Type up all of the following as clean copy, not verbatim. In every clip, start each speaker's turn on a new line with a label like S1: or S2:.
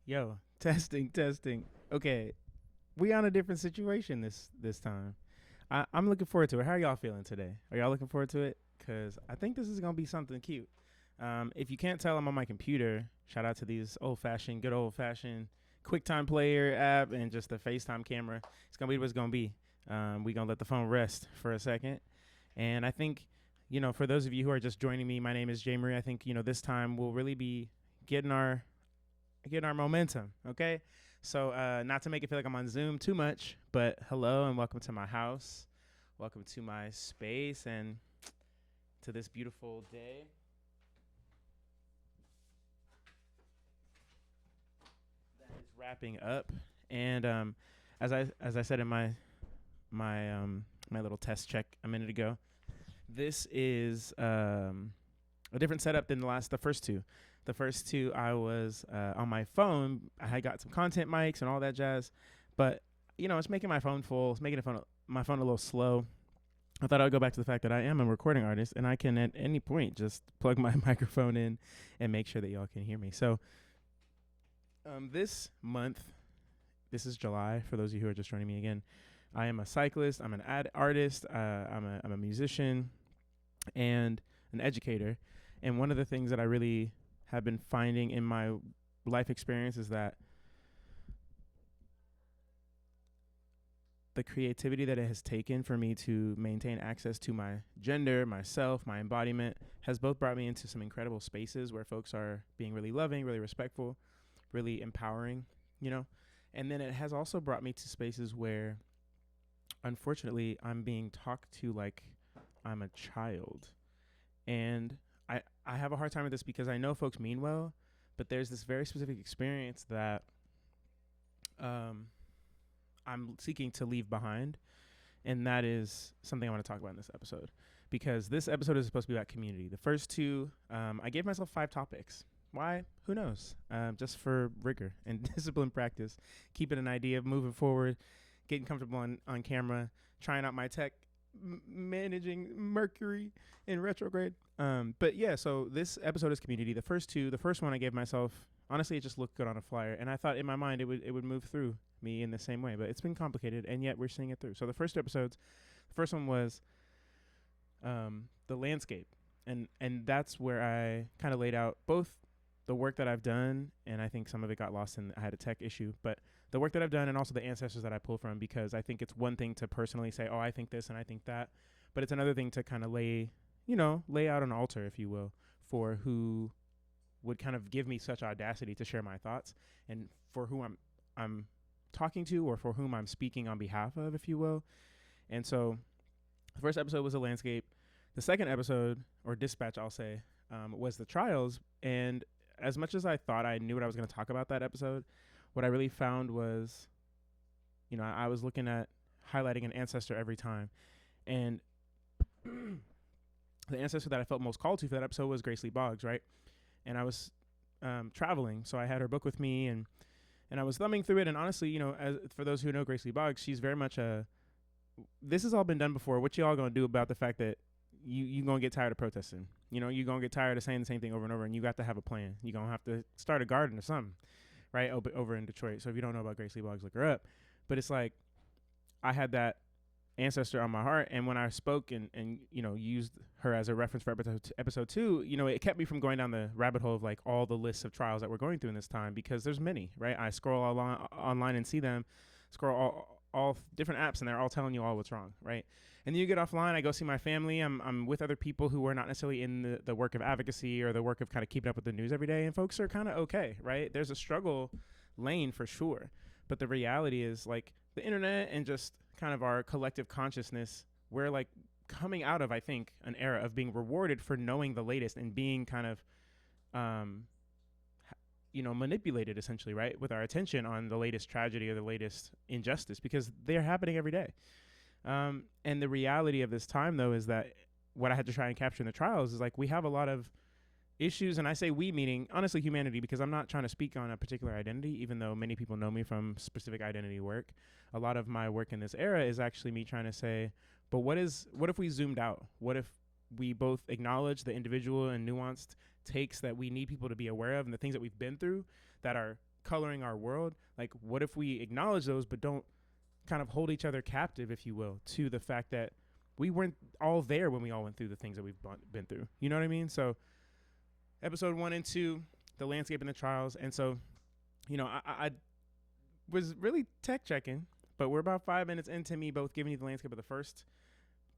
S1: Yo, testing, testing. Okay, we on a different situation this time. I'm looking forward to it. How are y'all feeling today? Are y'all looking forward to it? Cause I think this is gonna be something cute. If you can't tell, I'm on my computer. Shout out to these good old fashioned QuickTime Player app and just the FaceTime camera. It's gonna be what it's gonna be. We gonna let the phone rest for a second, and I think, for those of you who are just joining me, my name is Jay Marie. I think this time we'll really be getting our momentum. Okay, so not to make it feel like I'm on Zoom too much, but hello and welcome to my house, welcome to my space, and to this beautiful day. That is wrapping up, and as I said in my little test check a minute ago, this is a different setup than the first two. The first two, I was on my phone. I had got some content mics and all that jazz, but it's making my phone full. It's making my phone a little slow. I thought I'd go back to the fact that I am a recording artist, and I can at any point just plug my microphone in and make sure that y'all can hear me. So this month, this is July. For those of you who are just joining me again, I am a cyclist. I'm an artist. I'm a musician and an educator. And one of the things that I really have been finding in my life experience is that the creativity that it has taken for me to maintain access to my gender, myself, my embodiment has both brought me into some incredible spaces where folks are being really loving, really respectful, really empowering, and then it has also brought me to spaces where, unfortunately, I'm being talked to like I'm a child. And I have a hard time with this because I know folks mean well, but there's this very specific experience that I'm seeking to leave behind. And that is something I want to talk about in this episode, because this episode is supposed to be about community. The first two, I gave myself 5 topics. Why? Who knows? Just for rigor and discipline practice, keeping an idea of moving forward, getting comfortable on camera, trying out my tech, managing Mercury in retrograde. But yeah, so this episode is community. The first one I gave myself, honestly, it just looked good on a flyer, and I thought in my mind it would move through me in the same way, but it's been complicated, and yet we're seeing it through. So the first one was the landscape, and that's where I kind of laid out both the work that I've done, and I think some of it got lost and I had a tech issue, but the work that I've done and also the ancestors that I pull from, because I think it's one thing to personally say, oh, I think this and I think that, but it's another thing to kind of lay out an altar, if you will, for who would kind of give me such audacity to share my thoughts, and for who I'm talking to, or for whom I'm speaking on behalf of, if you will. And so the first episode was a landscape. The second episode, or dispatch, I'll say, was the trials. And as much as I thought I knew what I was going to talk about that episode, what I really found was, I was looking at highlighting an ancestor every time. And the ancestor that I felt most called to for that episode was Grace Lee Boggs, right? And I was traveling, so I had her book with me, and I was thumbing through it. And honestly, as for those who know Grace Lee Boggs, she's very much this has all been done before. What y'all gonna do about the fact that you gonna get tired of protesting? You gonna get tired of saying the same thing over and over, and you got to have a plan. You gonna have to start a garden or something, right? Over in Detroit. So if you don't know about Grace Lee Boggs, look her up. But it's like, I had that ancestor on my heart, and when I spoke and used her as a reference for episode 2, it kept me from going down the rabbit hole of like all the lists of trials that we're going through in this time, because there's many, right? I scroll online and see them, scroll all different apps, and they're all telling you all what's wrong, right? And then you get offline, I go see my family, I'm with other people who are not necessarily in the work of advocacy or the work of kind of keeping up with the news every day, and folks are kind of okay, right? There's a struggle lane for sure, but the reality is, like, the internet and just kind of our collective consciousness, we're like coming out of, I think, an era of being rewarded for knowing the latest and being kind of manipulated, essentially, right, with our attention on the latest tragedy or the latest injustice, because they're happening every day. And the reality of this time, though, is that what I had to try and capture in the trials is like, we have a lot of issues, and I say we meaning honestly humanity, because I'm not trying to speak on a particular identity, even though many people know me from specific identity work. A lot of my work in this era is actually me trying to say, but what if we zoomed out? What if we both acknowledge the individual and nuanced takes that we need people to be aware of, and the things that we've been through that are coloring our world, like what if we acknowledge those but don't kind of hold each other captive, if you will, to the fact that we weren't all there when we all went through the things that we've been through. You know what I mean? So episode 1 and 2, the landscape and the trials. And so, you know, I was really tech checking, but we're about 5 minutes into me both giving you the landscape of the first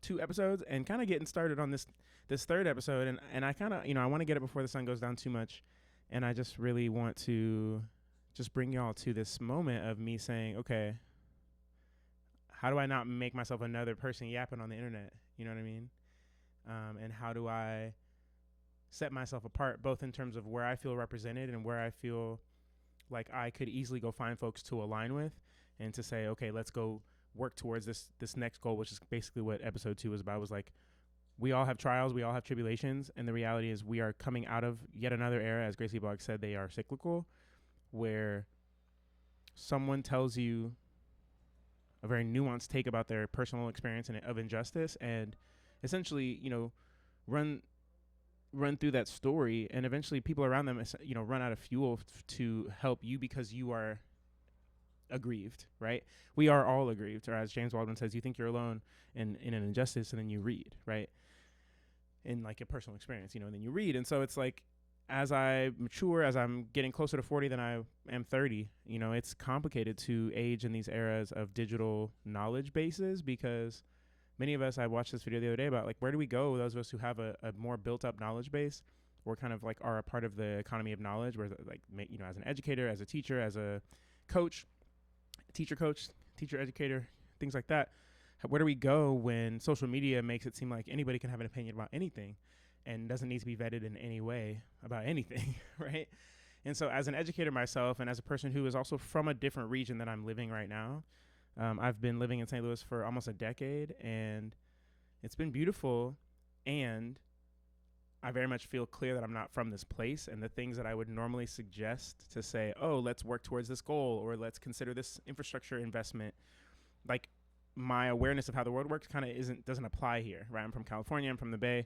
S1: 2 episodes and kind of getting started on this third episode. And I kind of, you know, I want to get it before the sun goes down too much. And I just really want to just bring y'all to this moment of me saying, okay, how do I not make myself another person yapping on the internet? You know what I mean? And how do I set myself apart, both in terms of where I feel represented and where I feel like I could easily go find folks to align with, and to say, okay, let's go work towards this next goal, which is basically what episode 2 was about. It was like, we all have trials, we all have tribulations, and the reality is we are coming out of yet another era. As Gracie Boggs said, they are cyclical, where someone tells you a very nuanced take about their personal experience of injustice, and essentially, you know, run through that story, and eventually people around them, you know, run out of fuel to help you because you are aggrieved, right? We are all aggrieved, or as James Baldwin says, you think you're alone in an injustice, and then you read, right? In like a personal experience, you know, and then you read. And so it's like, as I mature, as I'm getting closer to 40 than I am 30, you know, it's complicated to age in these eras of digital knowledge bases, because many of us, I watched this video the other day about like, where do we go, those of us who have a more built up knowledge base, or kind of like are a part of the economy of knowledge, where like, you know, as an educator, as a teacher, as a coach, teacher educator, things like that. Where do we go when social media makes it seem like anybody can have an opinion about anything and doesn't need to be vetted in any way about anything, right? And so as an educator myself, and as a person who is also from a different region than I'm living right now, I've been living in St. Louis for almost a decade, and it's been beautiful, and I very much feel clear that I'm not from this place, and the things that I would normally suggest to say, oh, let's work towards this goal, or let's consider this infrastructure investment, like my awareness of how the world works kind of doesn't apply here, right? I'm from California, I'm from the Bay.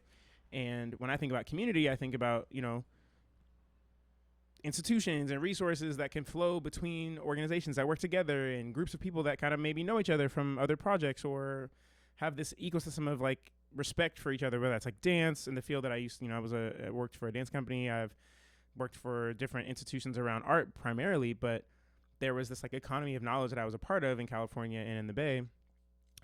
S1: And when I think about community, I think about, you know, institutions and resources that can flow between organizations that work together, and groups of people that kind of maybe know each other from other projects, or have this ecosystem of like respect for each other, whether that's like dance in the field that I used, you know, I worked for a dance company. I've worked for different institutions around art primarily, but there was this like economy of knowledge that I was a part of in California and in the Bay,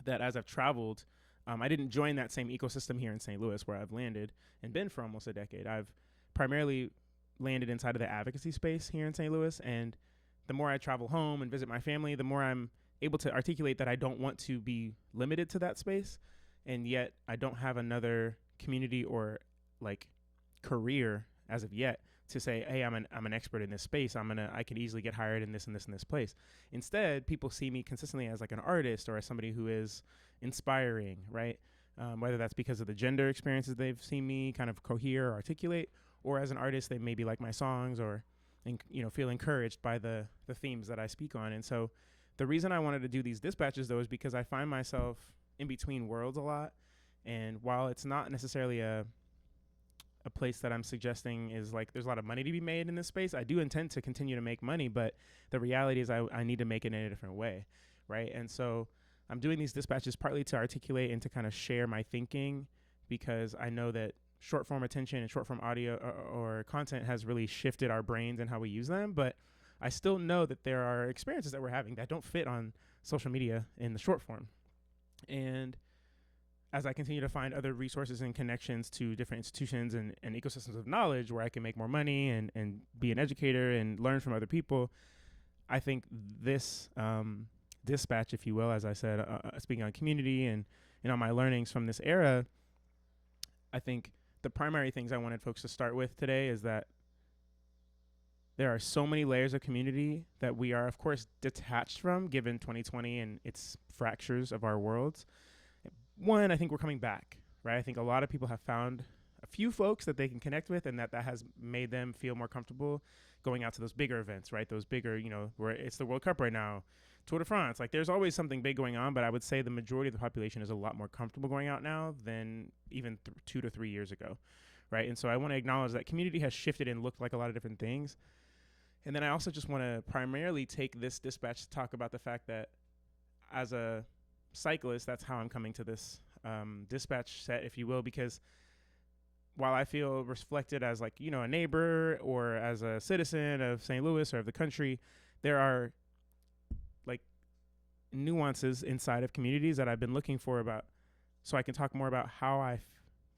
S1: that as I've traveled, I didn't join that same ecosystem here in St. Louis, where I've landed and been for almost a decade. I've primarily landed inside of the advocacy space here in St. Louis. And the more I travel home and visit my family, the more I'm able to articulate that I don't want to be limited to that space. And yet I don't have another community or like career as of yet to say, hey, I'm an expert in this space. I can easily get hired in this and this and this place. Instead, people see me consistently as like an artist, or as somebody who is inspiring, right? Whether that's because of the gender experiences they've seen me kind of cohere or articulate, or as an artist, they maybe like my songs, or, you know, feel encouraged by the themes that I speak on. And so the reason I wanted to do these dispatches, though, is because I find myself in between worlds a lot. And while it's not necessarily a place that I'm suggesting is like there's a lot of money to be made in this space, I do intend to continue to make money, but the reality is I need to make it in a different way, right? And so I'm doing these dispatches partly to articulate and to kind of share my thinking, because I know that short form attention and short form audio or content has really shifted our brains and how we use them. But I still know that there are experiences that we're having that don't fit on social media in the short form. And as I continue to find other resources and connections to different institutions and ecosystems of knowledge where I can make more money and be an educator and learn from other people, I think this dispatch, if you will, as I said, speaking on community and, you know, my learnings from this era, I think the primary things I wanted folks to start with today is that there are so many layers of community that we are, of course, detached from, given 2020 and its fractures of our worlds. One, I think we're coming back, right? I think a lot of people have found a few folks that they can connect with, and that has made them feel more comfortable going out to those bigger events, right? Those bigger, you know, where it's the World Cup right now, Tour de France. Like, there's always something big going on, but I would say the majority of the population is a lot more comfortable going out now than even 2 to 3 years ago, right? And so I want to acknowledge that community has shifted and looked like a lot of different things. And then I also just want to primarily take this dispatch to talk about the fact that as a cyclist, that's how I'm coming to this dispatch set, if you will, because while I feel reflected as like, a neighbor or as a citizen of St. Louis or of the country, there are like nuances inside of communities that I've been looking for about, so I can talk more about how I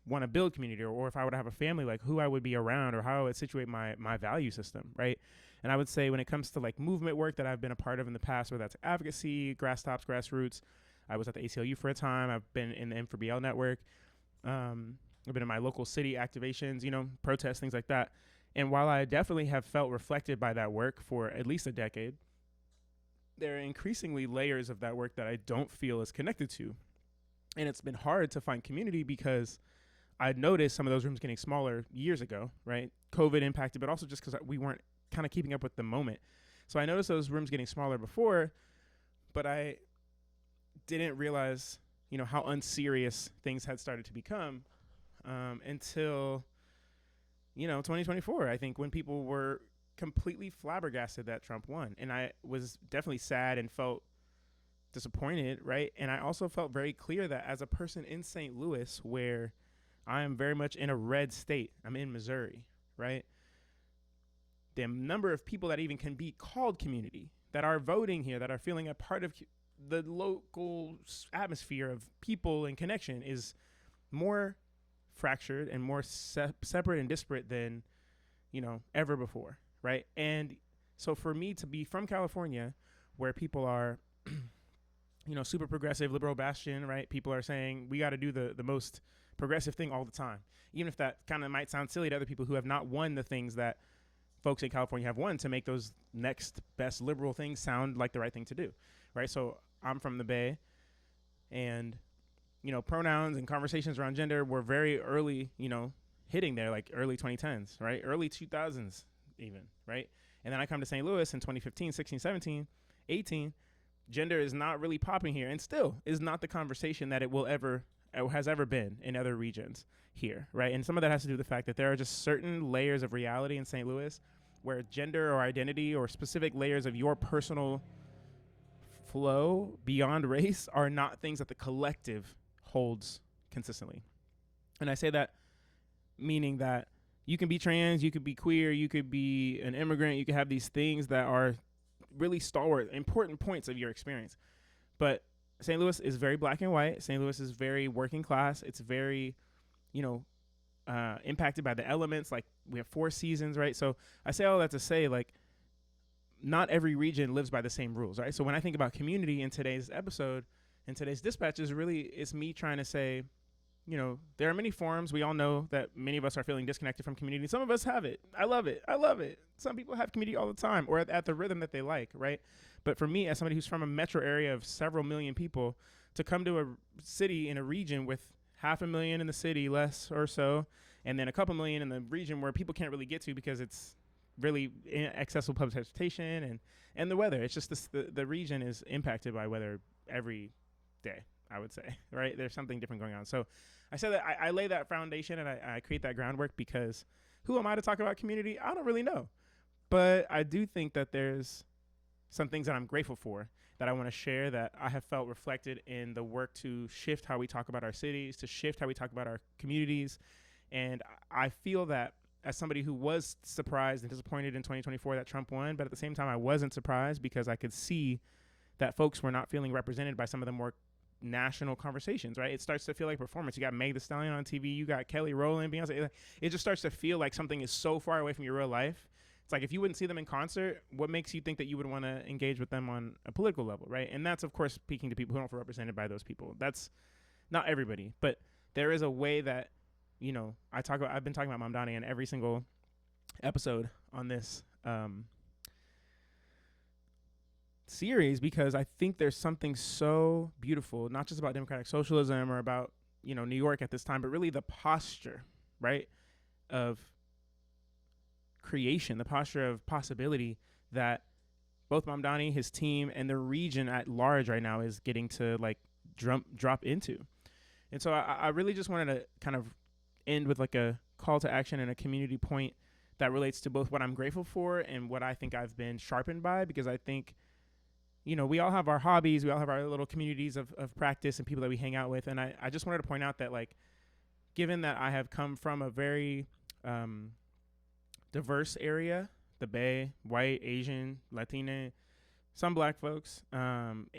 S1: want to build community, or if I were to have a family, like who I would be around or how I would situate my value system, right? And I would say when it comes to like movement work that I've been a part of in the past, whether that's advocacy, grass tops, grassroots, I was at the ACLU for a time. I've been in the M4BL network. I've been in my local city activations, protests, things like that. And while I definitely have felt reflected by that work for at least a decade, there are increasingly layers of that work that I don't feel is connected to. And it's been hard to find community because I noticed some of those rooms getting smaller years ago, right? COVID impacted, but also just because we weren't kind of keeping up with the moment. So I noticed those rooms getting smaller before, but I didn't realize, how unserious things had started to become until, 2024, I think, when people were completely flabbergasted that Trump won. And I was definitely sad and felt disappointed, right? And I also felt very clear that as a person in St. Louis, where I am very much in a red state, I'm in Missouri, right? The number of people that even can be called community, that are voting here, that are feeling a part of the local atmosphere of people and connection is more fractured and more separate and disparate than, ever before, right? And so for me to be from California, where people are, super progressive, liberal bastion, right? People are saying we got to do the most progressive thing all the time, even if that kind of might sound silly to other people who have not won the things that folks in California have won, to make those next best liberal things sound like the right thing to do, right? So I'm from the Bay, and pronouns and conversations around gender were very early, hitting there, like early 2010s, right? Early 2000s even, right? And then I come to St. Louis in 2015, 16, 17, 18. Gender is not really popping here, and still is not the conversation that it has ever been in other regions here, right? And some of that has to do with the fact that there are just certain layers of reality in St. Louis where gender or identity or specific layers of your personal flow beyond race are not things that the collective holds consistently. And I say that meaning that you can be trans, you could be queer, you could be an immigrant, you could have these things that are really stalwart, important points of your experience. But St. Louis is very black and white. St. Louis is very working class. It's very, impacted by the elements. Like, we have 4 seasons, right? So I say all that to say, like, not every region lives by the same rules, right? So when I think about community in today's episode, in today's dispatch, it's me trying to say, there are many forms. We all know that many of us are feeling disconnected from community. Some of us have it. I love it. Some people have community all the time, or at the rhythm that they like, right? But for me, as somebody who's from a metro area of several million people, to come to a city in a region with 500,000 in the city, less or so, and then a couple million in the region where people can't really get to because it's really inaccessible public transportation and the weather. It's just the region is impacted by weather every day, I would say, right? There's something different going on. So I said that I lay that foundation and I create that groundwork because who am I to talk about community? I don't really know. But I do think that there's some things that I'm grateful for that I want to share, that I have felt reflected in the work to shift how we talk about our cities, to shift how we talk about our communities. And I feel that as somebody who was surprised and disappointed in 2024 that Trump won, but at the same time I wasn't surprised because I could see that folks were not feeling represented by some of the more national conversations, right? It starts to feel like performance. You got Meg Thee Stallion on TV, you got Kelly Rowland, Beyonce. It just starts to feel like something is so far away from your real life. It's like, if you wouldn't see them in concert, what makes you think that you would want to engage with them on a political level, right? And that's, of course, speaking to people who don't feel represented by those people. That's not everybody, but there is a way that, I've been talking about Mamdani in every single episode on this series, because I think there's something so beautiful, not just about democratic socialism or about, New York at this time, but really the posture, right, of creation, the posture of possibility that both Mamdani, his team, and the region at large right now is getting to drop into. And so I really just wanted to kind of end with like a call to action and a community point that relates to both what I'm grateful for and what I think I've been sharpened by, because I think, we all have our hobbies, we all have our little communities of practice and people that we hang out with. And I just wanted to point out that, like, given that I have come from a very diverse area, the Bay, white, Asian, Latina, some black folks,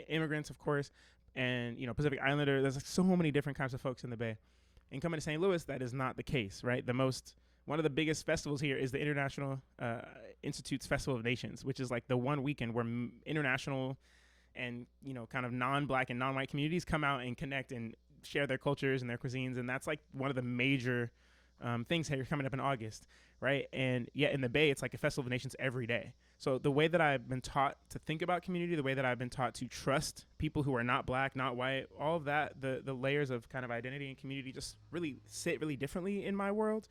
S1: immigrants, of course, and, Pacific Islander, there's like so many different kinds of folks in the Bay. And coming to St. Louis, that is not the case, right? One of the biggest festivals here is the International Institute's Festival of Nations, which is like the one weekend where international and, kind of non-black and non-white communities come out and connect and share their cultures and their cuisines. And that's like one of the major things here coming up in August, right? And yet in the Bay, it's like a Festival of Nations every day. So the way that I've been taught to think about community, the way that I've been taught to trust people who are not black, not white, all of that, the layers of kind of identity and community just really sit really differently in my world.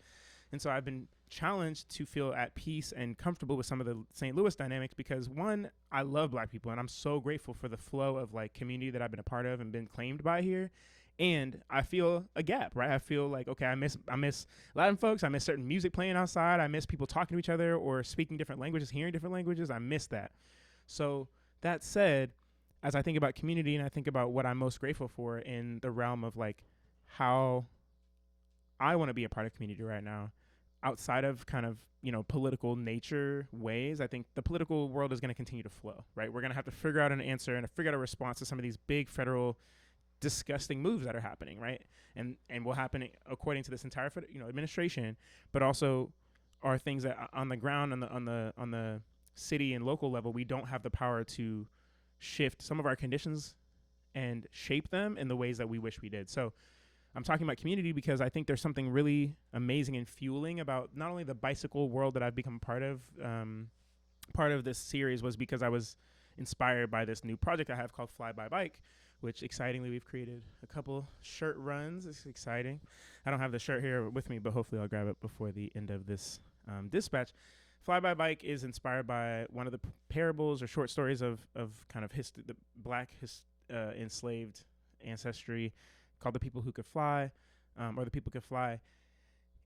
S1: And so I've been challenged to feel at peace and comfortable with some of the St. Louis dynamics, because one, I love black people and I'm so grateful for the flow of like community that I've been a part of and been claimed by here. And I feel a gap, right? I feel like, okay, I miss Latin folks. I miss certain music playing outside. I miss people talking to each other or speaking different languages, hearing different languages. I miss that. So that said, as I think about community and I think about what I'm most grateful for in the realm of like how I want to be a part of community right now, outside of kind of, political nature ways, I think the political world is going to continue to flow, right? We're going to have to figure out an answer and figure out a response to some of these big federal disgusting moves that are happening, right? And will happen according to this entire, administration, but also are things that on the ground, on the city and local level, we don't have the power to shift some of our conditions and shape them in the ways that we wish we did. So I'm talking about community because I think there's something really amazing and fueling about not only the bicycle world that I've become part of. Part of this series was because I was inspired by this new project I have called Fly by Bike, which excitingly we've created a couple shirt runs. It's exciting. I don't have the shirt here with me, but hopefully I'll grab it before the end of this dispatch. Fly by Bike is inspired by one of the parables or short stories of kind of the black enslaved ancestry, called The People Who Could Fly, or The People Could Fly.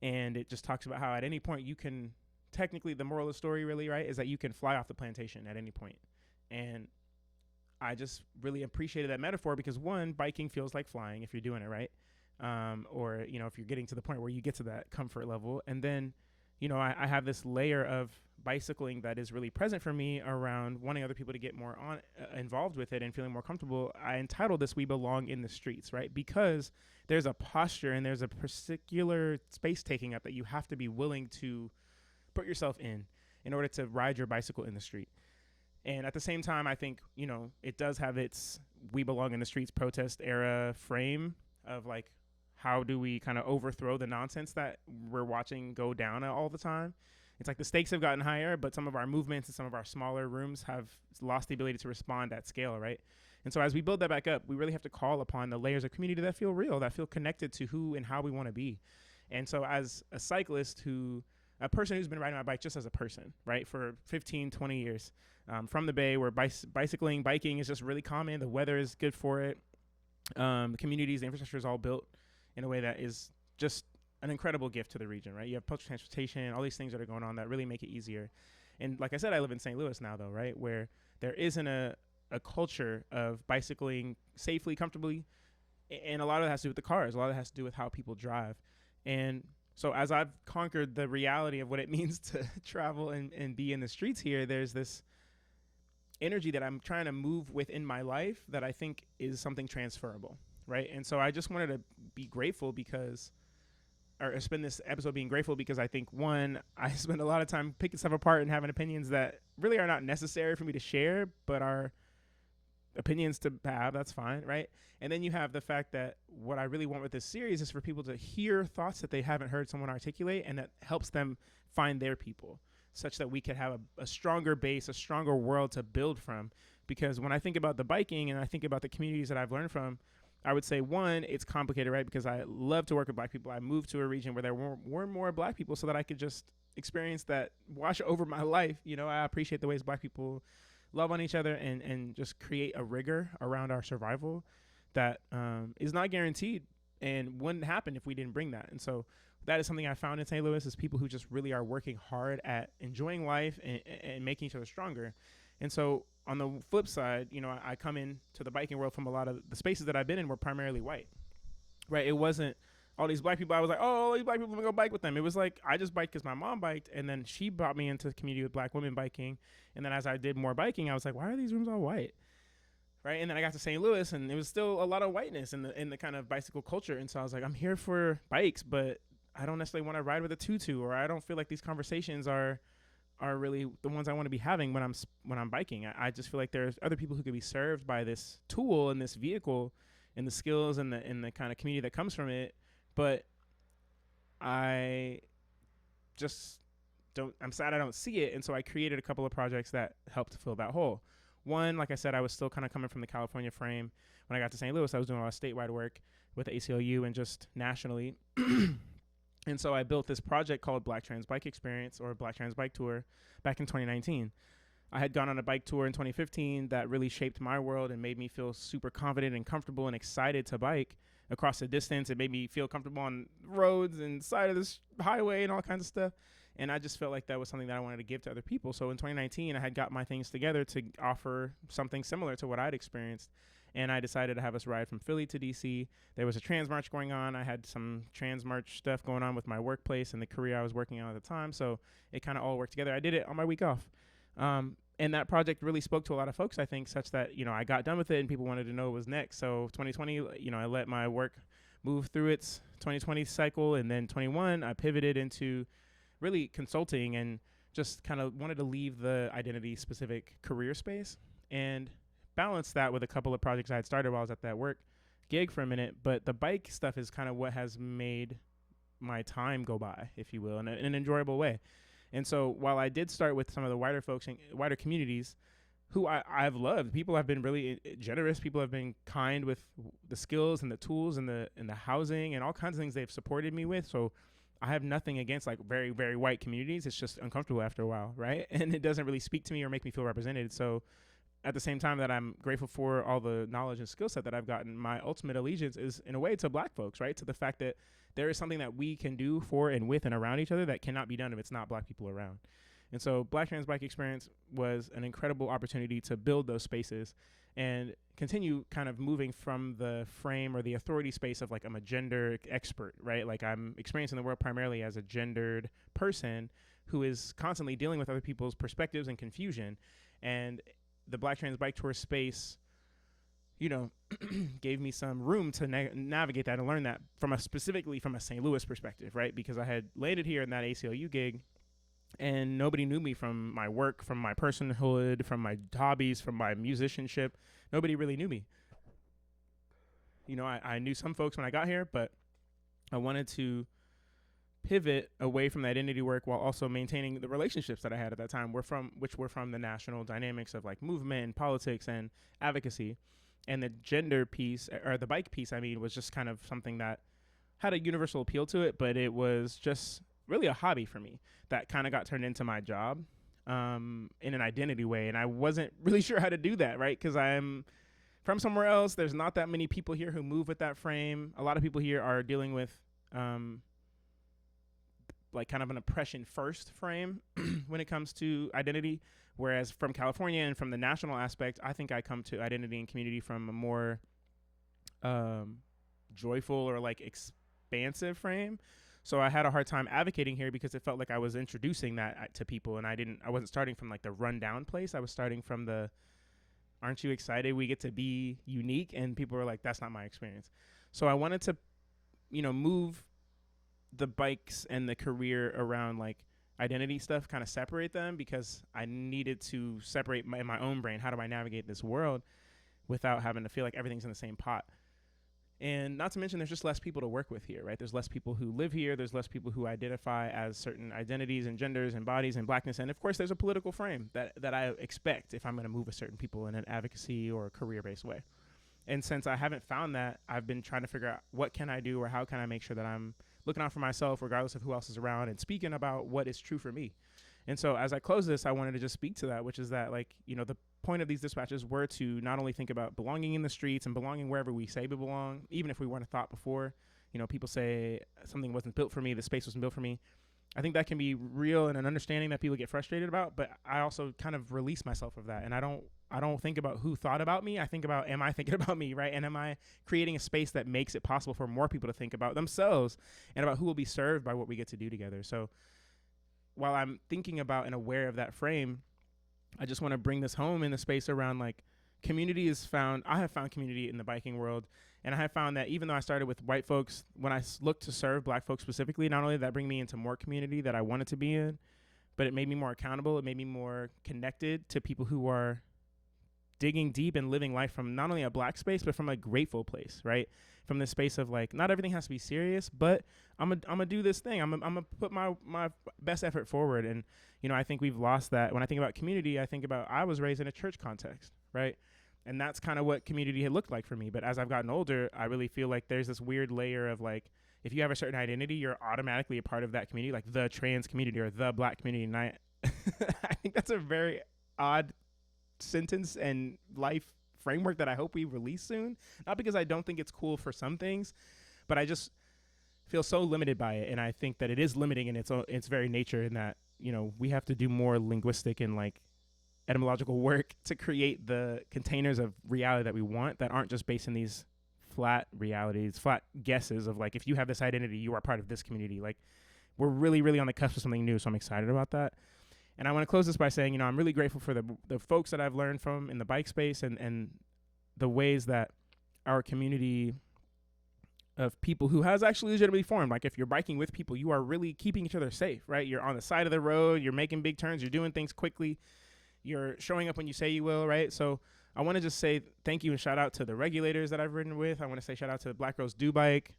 S1: And it just talks about how at any point you can, technically the moral of the story really, right, is that you can fly off the plantation at any point. And I just really appreciated that metaphor because one, biking feels like flying if you're doing it right. Or, if you're getting to the point where you get to that comfort level. And then, I have this layer of bicycling that is really present for me around wanting other people to get more involved with it and feeling more comfortable. I entitled this "We Belong in the Streets," right? Because there's a posture and there's a particular space taking up that you have to be willing to put yourself in order to ride your bicycle in the street. And at the same time, I think, it does have its "We Belong in the Streets" protest era frame of like, how do we kind of overthrow the nonsense that we're watching go down all the time? It's like the stakes have gotten higher, but some of our movements and some of our smaller rooms have lost the ability to respond at scale, right? And so as we build that back up, we really have to call upon the layers of community that feel real, that feel connected to who and how we want to be. And so as a cyclist a person who's been riding my bike just as a person, right, for 15, 20 years, from the Bay where biking is just really common. The weather is good for it. The communities, the infrastructure is all built in a way that is just an incredible gift to the region, right? You have public transportation, all these things that are going on that really make it easier. And like I said, I live in St. Louis now though, right? Where there isn't a culture of bicycling safely, comfortably. And a lot of it has to do with the cars. A lot of it has to do with how people drive. And so as I've conquered the reality of what it means to travel and be in the streets here, there's this energy that I'm trying to move within my life that I think is something transferable, right? And so I just wanted to be grateful or spend this episode being grateful because I think, one, I spend a lot of time picking stuff apart and having opinions that really are not necessary for me to share, but are opinions to have. That's fine, right? And then you have the fact that what I really want with this series is for people to hear thoughts that they haven't heard someone articulate, and that helps them find their people, such that we could have a stronger base, a stronger world to build from. Because when I think about the biking and I think about the communities that I've learned from, I would say, one, it's complicated, right? Because I love to work with black people. I moved to a region where there were more black people so that I could just experience that wash over my life. I appreciate the ways black people love on each other and just create a rigor around our survival that is not guaranteed and wouldn't happen if we didn't bring that. And so that is something I found in St. Louis, is people who just really are working hard at enjoying life and making each other stronger. And so on the flip side, I come into the biking world from a lot of the spaces that I've been in were primarily white, right? It wasn't all these black people. I was like, oh, all these black people, I'm gonna go bike with them. It was like, I just biked because my mom biked, and then she brought me into the community with black women biking. And then as I did more biking, I was like, why are these rooms all white? Right. And then I got to St. Louis, and it was still a lot of whiteness in the kind of bicycle culture. And so I was like, I'm here for bikes, but I don't necessarily want to ride with a tutu, or I don't feel like these conversations are really the ones I want to be having when I'm biking. I just feel like there's other people who could be served by this tool and this vehicle and the skills and the kind of community that comes from it. But I just I'm sad I don't see it. And so I created a couple of projects that helped to fill that hole. One, like I said, I was still kind of coming from the California frame. When I got to St. Louis, I was doing a lot of statewide work with the ACLU and just nationally. And so I built this project called Black Trans Bike Experience, or Black Trans Bike Tour, back in 2019. I had gone on a bike tour in 2015 that really shaped my world and made me feel super confident and comfortable and excited to bike across the distance. It made me feel comfortable on roads and side of this highway and all kinds of stuff. And I just felt like that was something that I wanted to give to other people. So in 2019, I had got my things together to offer something similar to what I'd experienced. And I decided to have us ride from Philly to DC. There was a trans march going on. I had some trans march stuff going on with my workplace and the career I was working on at the time. So it kind of all worked together. I did it on my week off. And that project really spoke to a lot of folks, I think, such that, I got done with it and people wanted to know what was next. So 2020, I let my work move through its 2020 cycle. And then 21, I pivoted into really consulting and just kind of wanted to leave the identity specific career space and balance that with a couple of projects I had started while I was at that work gig for a minute. But the bike stuff is kind of what has made my time go by, if you will, in an enjoyable way. And so while I did start with some of the wider folks and wider communities who I've loved, people have been really generous. People have been kind with the skills and the tools and the housing and all kinds of things they've supported me with. So I have nothing against like very, very white communities. It's just uncomfortable after a while, right? And it doesn't really speak to me or make me feel represented. So at the same time that I'm grateful for all the knowledge and skill set that I've gotten, my ultimate allegiance is in a way to black folks, right? To the fact that there is something that we can do for and with and around each other that cannot be done if it's not black people around. And so Black Trans Bike Experience was an incredible opportunity to build those spaces and continue kind of moving from the frame or the authority space of like I'm a gender expert, right? Like I'm experiencing the world primarily as a gendered person who is constantly dealing with other people's perspectives and confusion. And the Black Trans Bike Tour space, gave me some room to navigate that and learn that specifically from a St. Louis perspective, right? Because I had landed here in that ACLU gig and nobody knew me from my work, from my personhood, from my hobbies, from my musicianship. Nobody really knew me. I knew some folks when I got here, but I wanted to pivot away from that identity work while also maintaining the relationships that I had at that time, which were from the national dynamics of like movement and politics and advocacy. And the gender piece, or the bike piece, was just kind of something that had a universal appeal to it, but it was just really a hobby for me that kind of got turned into my job in an identity way. And I wasn't really sure how to do that, right? Because I'm from somewhere else. There's not that many people here who move with that frame. A lot of people here are dealing with like kind of an oppression first frame when it comes to identity. Whereas from California and from the national aspect, I think I come to identity and community from a more joyful or like expansive frame. So I had a hard time advocating here because it felt like I was introducing that to people, and I wasn't starting from like the rundown place. I was starting from the, aren't you excited we get to be unique? And people were like, that's not my experience. So I wanted to, move the bikes and the career around like identity stuff, kind of separate them, because I needed to separate in my own brain. How do I navigate this world without having to feel like everything's in the same pot? And not to mention, there's just less people to work with here, right? There's less people who live here. There's less people who identify as certain identities and genders and bodies and blackness. And of course, there's a political frame that I expect if I'm going to move with certain people in an advocacy or career-based way. And since I haven't found that, I've been trying to figure out what can I do or how can I make sure that I'm looking out for myself regardless of who else is around and speaking about what is true for me. And so as I close this, I wanted to just speak to that, which is that, like, the point of these dispatches were to not only think about belonging in the streets and belonging wherever we say we belong, even if we weren't a thought before. people say something wasn't built for me, the space wasn't built for me. I think that can be real and an understanding that people get frustrated about, but I also kind of release myself of that. And I don't think about who thought about me. I think about, am I thinking about me, right? And am I creating a space that makes it possible for more people to think about themselves and about who will be served by what we get to do together. So while I'm thinking about and aware of that frame, I just want to bring this home in the space around like community is found. I have found community in the biking world. And I have found that even though I started with white folks, when I looked to serve black folks specifically, not only did that bring me into more community that I wanted to be in, but it made me more accountable. It made me more connected to people who are digging deep and living life from not only a black space, but from a grateful place, right? From the space of like, not everything has to be serious, but I'm gonna do this thing. I'm gonna put my best effort forward. And, I think we've lost that. When I think about community, I think about, I was raised in a church context, right? And that's kind of what community had looked like for me. But as I've gotten older, I really feel like there's this weird layer of like, if you have a certain identity, you're automatically a part of that community, like the trans community or the black community. And I think that's a very odd sentence and life framework that I hope we release soon. Not because I don't think it's cool for some things, but I just feel so limited by it. And I think that it is limiting in its very nature, in that, we have to do more linguistic and like etymological work to create the containers of reality that we want, that aren't just based in these flat realities, flat guesses of like, if you have this identity, you are part of this community. Like, we're really, really on the cusp of something new. So I'm excited about that. And I want to close this by saying, I'm really grateful for the folks that I've learned from in the bike space, and the ways that our community of people who has actually legitimately formed. Like, if you're biking with people, you are really keeping each other safe, right? You're on the side of the road, you're making big turns, you're doing things quickly, you're showing up when you say you will, right? So I want to just say thank you and shout out to the regulators that I've ridden with. I want to say shout out to Black Girls Do Bike.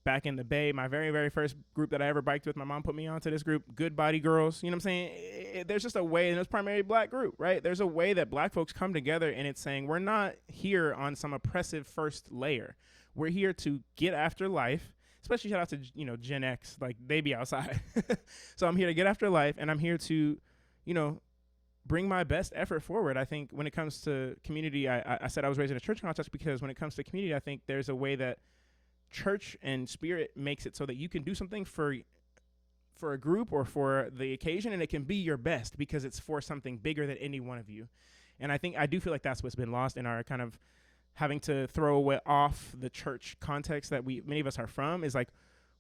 S1: Back in the Bay, my very, very first group that I ever biked with, my mom put me onto this group, Good Body Girls. You know what I'm saying? There's just a way, and it was primarily black group, right? There's a way that black folks come together, and it's saying we're not here on some oppressive first layer. We're here to get after life, especially shout out to, Gen X, like they be outside. So I'm here to get after life, and I'm here to, bring my best effort forward. I think when it comes to community, I said I was raised in a church context, because when it comes to community, I think there's a way that church and spirit makes it so that you can do something for a group or for the occasion, and it can be your best because it's for something bigger than any one of you. And I do feel like that's what's been lost in our kind of having to throw away off the church context that many of us are from, is like,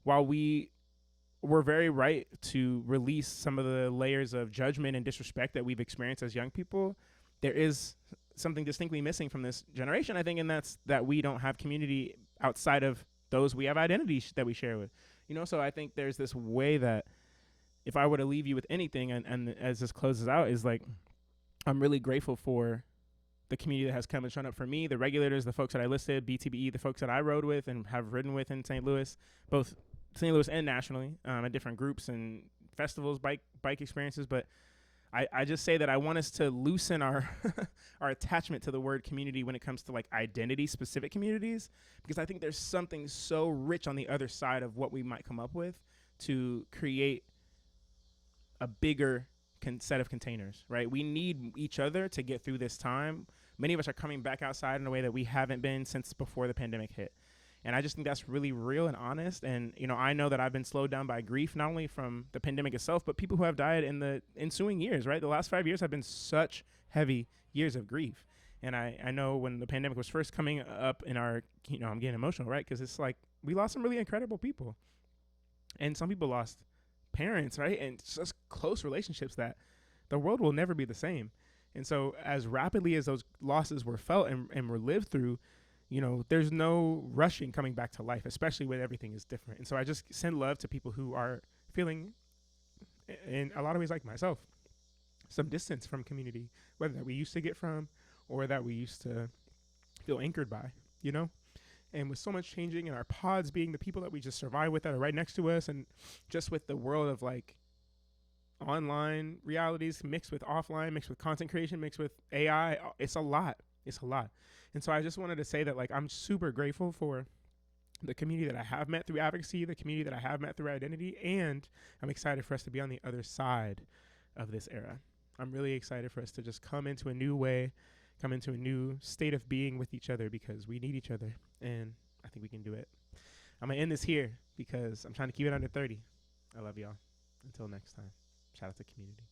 S1: while we're very right to release some of the layers of judgment and disrespect that we've experienced as young people, there is something distinctly missing from this generation, I think, and that's that we don't have community outside of those we have identities that we share with. So I think there's this way that if I were to leave you with anything, and as this closes out, is like, I'm really grateful for the community that has come and shown up for me, the regulators, the folks that I listed, BTBE, the folks that I rode with and have ridden with in St. Louis, both St. Louis and nationally, at different groups and festivals, bike experiences. But I just say that I want us to loosen our our attachment to the word community when it comes to like identity specific communities, because I think there's something so rich on the other side of what we might come up with to create a bigger set of containers, right? We need each other to get through this time. Many of us are coming back outside in a way that we haven't been since before the pandemic hit. And I just think that's really real and honest. And, I know that I've been slowed down by grief, not only from the pandemic itself, but people who have died in the ensuing years, right? The last 5 years have been such heavy years of grief. And I know when the pandemic was first coming up in our, I'm getting emotional, right? Because it's like, we lost some really incredible people. And some people lost parents, right? And just close relationships that the world will never be the same. And so as rapidly as those losses were felt and were lived through, there's no rushing coming back to life, especially when everything is different. And so I just send love to people who are feeling, in a lot of ways like myself, some distance from community, whether that we used to get from or that we used to feel anchored by, And with so much changing and our pods being the people that we just survive with that are right next to us, and just with the world of like online realities mixed with offline, mixed with content creation, mixed with AI, it's a lot. And so I just wanted to say that like I'm super grateful for the community that I have met through advocacy, the community that I have met through identity, and I'm excited for us to be on the other side of this era. I'm really excited for us to just come into a new way, come into a new state of being with each other, because we need each other, and I think we can do it. I'm gonna end this here because I'm trying to keep it under 30. I love y'all. Until next time. Shout out to community.